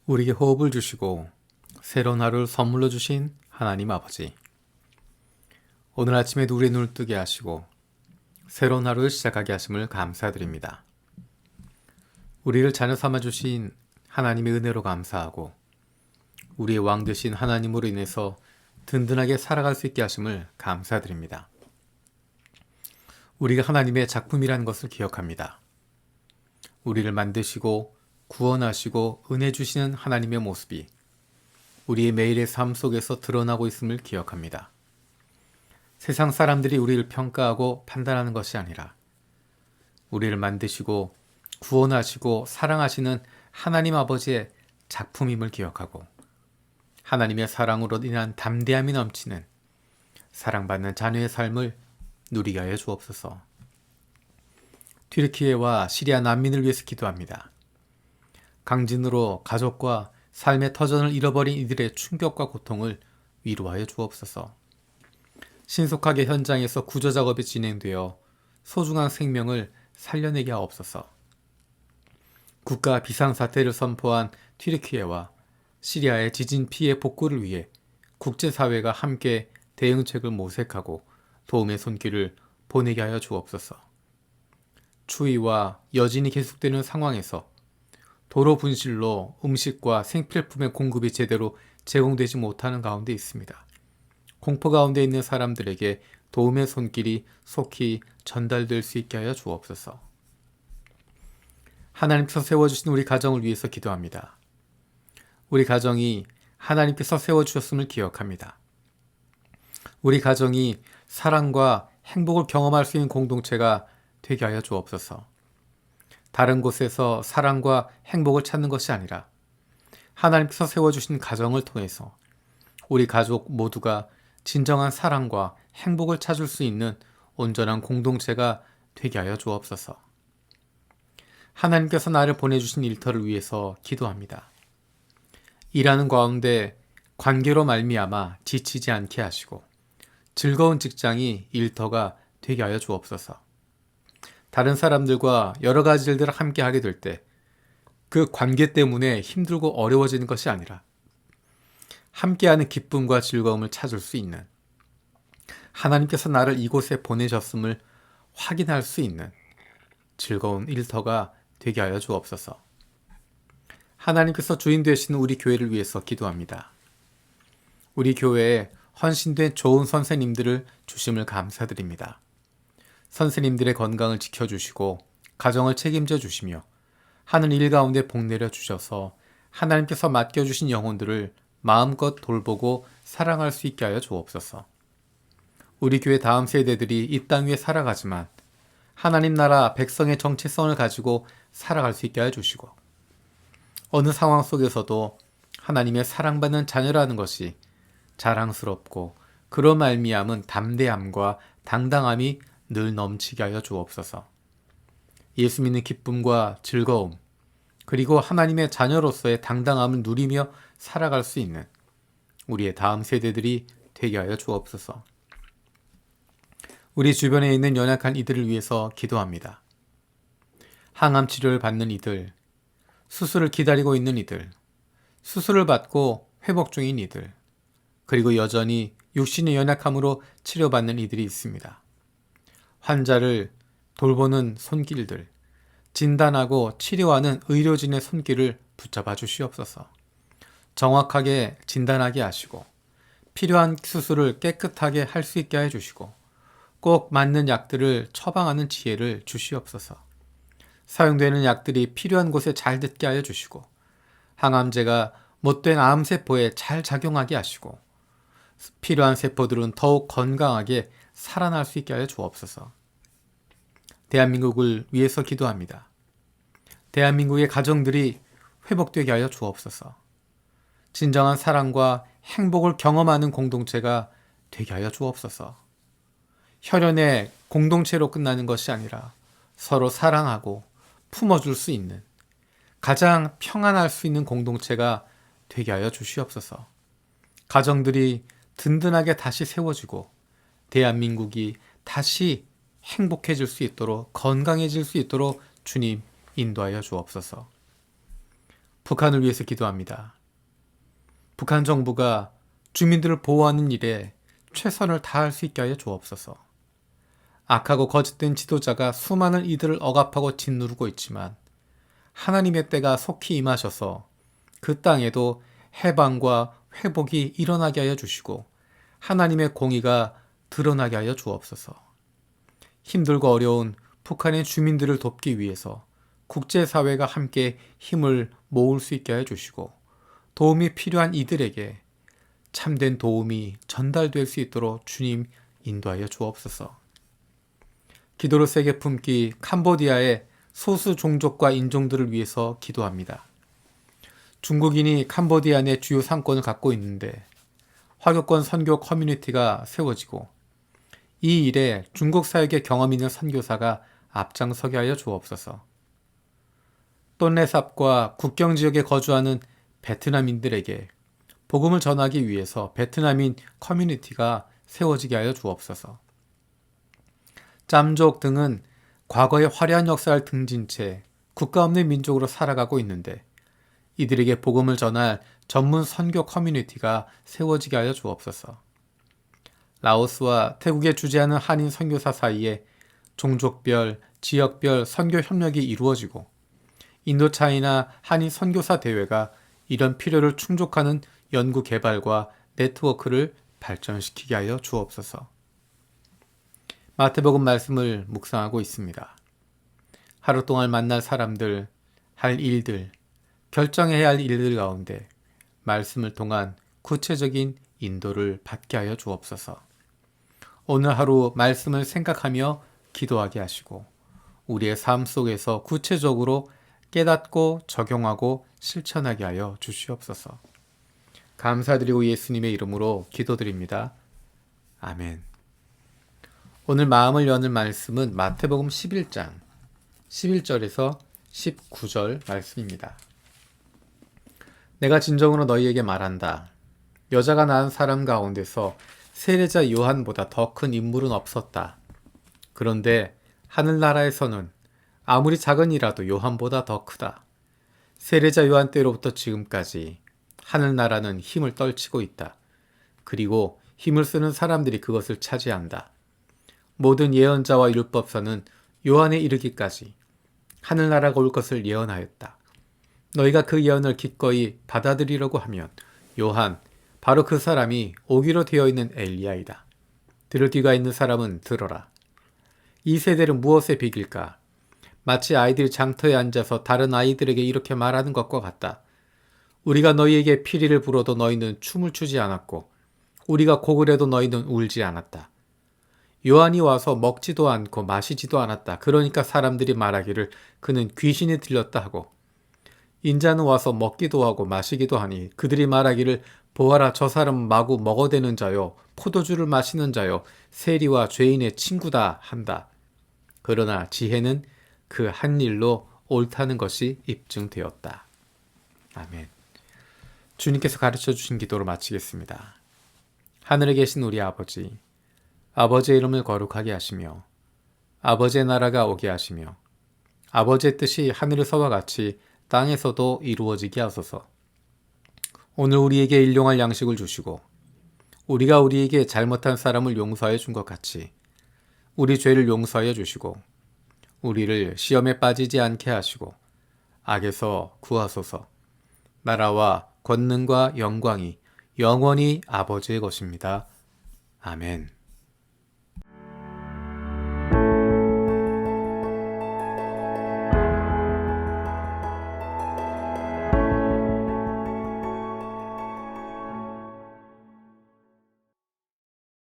우리에게 호흡을 주시고 새로운 하루를 선물로 주신 하나님 아버지, 오늘 아침에도 우리의 눈을 뜨게 하시고 새로운 하루를 시작하게 하심을 감사드립니다. 우리를 자녀 삼아 주신 하나님의 은혜로 감사하고 우리의 왕 되신 하나님으로 인해서 든든하게 살아갈 수 있게 하심을 감사드립니다. 우리가 하나님의 작품이라는 것을 기억합니다. 우리를 만드시고 구원하시고 은혜 주시는 하나님의 모습이 우리의 매일의 삶 속에서 드러나고 있음을 기억합니다. 세상 사람들이 우리를 평가하고 판단하는 것이 아니라 우리를 만드시고 구원하시고 사랑하시는 하나님 아버지의 작품임을 기억하고 하나님의 사랑으로 인한 담대함이 넘치는 사랑받는 자녀의 삶을 누리게 하여 주옵소서. 튀르키예와 시리아 난민을 위해서 기도합니다. 강진으로 가족과 삶의 터전을 잃어버린 이들의 충격과 고통을 위로하여 주옵소서. 신속하게 현장에서 구조 작업이 진행되어 소중한 생명을 살려내게 하옵소서. 국가 비상사태를 선포한 튀르키예와 시리아의 지진 피해 복구를 위해 국제사회가 함께 대응책을 모색하고 도움의 손길을 보내게 하여 주옵소서. 추위와 여진이 계속되는 상황에서 도로 분실로 음식과 생필품의 공급이 제대로 제공되지 못하는 가운데 있습니다. 공포 가운데 있는 사람들에게 도움의 손길이 속히 전달될 수 있게 하여 주옵소서. 하나님께서 세워주신 우리 가정을 위해서 기도합니다. 우리 가정이 하나님께서 세워주셨음을 기억합니다. 우리 가정이 사랑과 행복을 경험할 수 있는 공동체가 되게 하여 주옵소서. 다른 곳에서 사랑과 행복을 찾는 것이 아니라 하나님께서 세워주신 가정을 통해서 우리 가족 모두가 진정한 사랑과 행복을 찾을 수 있는 온전한 공동체가 되게 하여 주옵소서. 하나님께서 나를 보내주신 일터를 위해서 기도합니다. 일하는 가운데 관계로 말미암아 지치지 않게 하시고 즐거운 직장이 일터가 되게 하여 주옵소서. 다른 사람들과 여러 가지 일들을 함께 하게 될 때 그 관계 때문에 힘들고 어려워지는 것이 아니라 함께하는 기쁨과 즐거움을 찾을 수 있는, 하나님께서 나를 이곳에 보내셨음을 확인할 수 있는 즐거운 일터가 되게 하여 주옵소서. 하나님께서 주인 되시는 우리 교회를 위해서 기도합니다. 우리 교회에 헌신된 좋은 선생님들을 주심을 감사드립니다. 선생님들의 건강을 지켜주시고 가정을 책임져 주시며 하는 일 가운데 복내려 주셔서 하나님께서 맡겨주신 영혼들을 마음껏 돌보고 사랑할 수 있게 하여 주옵소서. 우리 교회 다음 세대들이 이 땅 위에 살아가지만 하나님 나라 백성의 정체성을 가지고 살아갈 수 있게 하여 주시고 어느 상황 속에서도 하나님의 사랑받는 자녀라는 것이 자랑스럽고 그로 말미암은 담대함과 당당함이 늘 넘치게 하여 주옵소서. 예수 믿는 기쁨과 즐거움, 그리고 하나님의 자녀로서의 당당함을 누리며 살아갈 수 있는 우리의 다음 세대들이 되게 하여 주옵소서. 우리 주변에 있는 연약한 이들을 위해서 기도합니다. 항암 치료를 받는 이들, 수술을 기다리고 있는 이들, 수술을 받고 회복 중인 이들, 그리고 여전히 육신의 연약함으로 치료받는 이들이 있습니다. 환자를 돌보는 손길들, 진단하고 치료하는 의료진의 손길을 붙잡아 주시옵소서. 정확하게 진단하게 하시고 필요한 수술을 깨끗하게 할 수 있게 해주시고 꼭 맞는 약들을 처방하는 지혜를 주시옵소서. 사용되는 약들이 필요한 곳에 잘 듣게 하여 주시고 항암제가 못된 암세포에 잘 작용하게 하시고 필요한 세포들은 더욱 건강하게 살아날 수 있게 하여 주옵소서. 대한민국을 위해서 기도합니다. 대한민국의 가정들이 회복되게 하여 주옵소서. 진정한 사랑과 행복을 경험하는 공동체가 되게 하여 주옵소서. 혈연의 공동체로 끝나는 것이 아니라 서로 사랑하고 품어줄 수 있는, 가장 평안할 수 있는 공동체가 되게 하여 주시옵소서. 가정들이 든든하게 다시 세워지고 대한민국이 다시 행복해질 수 있도록, 건강해질 수 있도록 주님 인도하여 주옵소서. 북한을 위해서 기도합니다. 북한 정부가 주민들을 보호하는 일에 최선을 다할 수 있게 하여 주옵소서. 악하고 거짓된 지도자가 수많은 이들을 억압하고 짓누르고 있지만 하나님의 때가 속히 임하셔서 그 땅에도 해방과 회복이 일어나게 하여 주시고 하나님의 공의가 드러나게 하여 주옵소서. 힘들고 어려운 북한의 주민들을 돕기 위해서 국제사회가 함께 힘을 모을 수 있게 하여 주시고 도움이 필요한 이들에게 참된 도움이 전달될 수 있도록 주님 인도하여 주옵소서. 기도를 세게 품기 캄보디아의 소수 종족과 인종들을 위해서 기도합니다. 중국인이 캄보디아 내 주요 상권을 갖고 있는데 화교권 선교 커뮤니티가 세워지고 이 일에 중국 사역의 경험 있는 선교사가 앞장서게 하여 주옵소서. 똠레삽과 국경 지역에 거주하는 베트남인들에게 복음을 전하기 위해서 베트남인 커뮤니티가 세워지게 하여 주옵소서. 짬족 등은 과거의 화려한 역사를 등진 채 국가 없는 민족으로 살아가고 있는데 이들에게 복음을 전할 전문 선교 커뮤니티가 세워지게 하여 주옵소서. 라오스와 태국에 주재하는 한인 선교사 사이에 종족별, 지역별 선교 협력이 이루어지고 인도차이나 한인 선교사 대회가 이런 필요를 충족하는 연구 개발과 네트워크를 발전시키게 하여 주옵소서. 마태복음 말씀을 묵상하고 있습니다. 하루 동안 만날 사람들, 할 일들, 결정해야 할 일들 가운데 말씀을 통한 구체적인 인도를 받게 하여 주옵소서. 오늘 하루 말씀을 생각하며 기도하게 하시고 우리의 삶 속에서 구체적으로 깨닫고 적용하고 실천하게 하여 주시옵소서. 감사드리고 예수님의 이름으로 기도드립니다. 아멘. 오늘 마음을 여는 말씀은 마태복음 11장 11절에서 19절 말씀입니다. 내가 진정으로 너희에게 말한다. 여자가 낳은 사람 가운데서 세례자 요한보다 더 큰 인물은 없었다. 그런데 하늘나라에서는 아무리 작은 이라도 요한보다 더 크다. 세례자 요한 때로부터 지금까지 하늘나라는 힘을 떨치고 있다. 그리고 힘을 쓰는 사람들이 그것을 차지한다. 모든 예언자와 율법서는 요한에 이르기까지 하늘나라가 올 것을 예언하였다. 너희가 그 예언을 기꺼이 받아들이려고 하면 요한, 바로 그 사람이 오기로 되어 있는 엘리야이다. 들을 귀가 있는 사람은 들어라. 이 세대는 무엇에 비길까? 마치 아이들이 장터에 앉아서 다른 아이들에게 이렇게 말하는 것과 같다. 우리가 너희에게 피리를 불어도 너희는 춤을 추지 않았고 우리가 곡을 해도 너희는 울지 않았다. 요한이 와서 먹지도 않고 마시지도 않았다. 그러니까 사람들이 말하기를 그는 귀신이 들렸다 하고 인자는 와서 먹기도 하고 마시기도 하니 그들이 말하기를 보아라 저 사람은 마구 먹어대는 자요 포도주를 마시는 자요 세리와 죄인의 친구다 한다. 그러나 지혜는 그 한 일로 옳다는 것이 입증되었다. 아멘. 주님께서 가르쳐 주신 기도로 마치겠습니다. 하늘에 계신 우리 아버지, 아버지의 이름을 거룩하게 하시며 아버지의 나라가 오게 하시며 아버지의 뜻이 하늘에서와 같이 땅에서도 이루어지게 하소서. 오늘 우리에게 일용할 양식을 주시고 우리가 우리에게 잘못한 사람을 용서하여 준 것 같이 우리 죄를 용서하여 주시고 우리를 시험에 빠지지 않게 하시고 악에서 구하소서. 나라와 권능과 영광이 영원히 아버지의 것입니다. 아멘.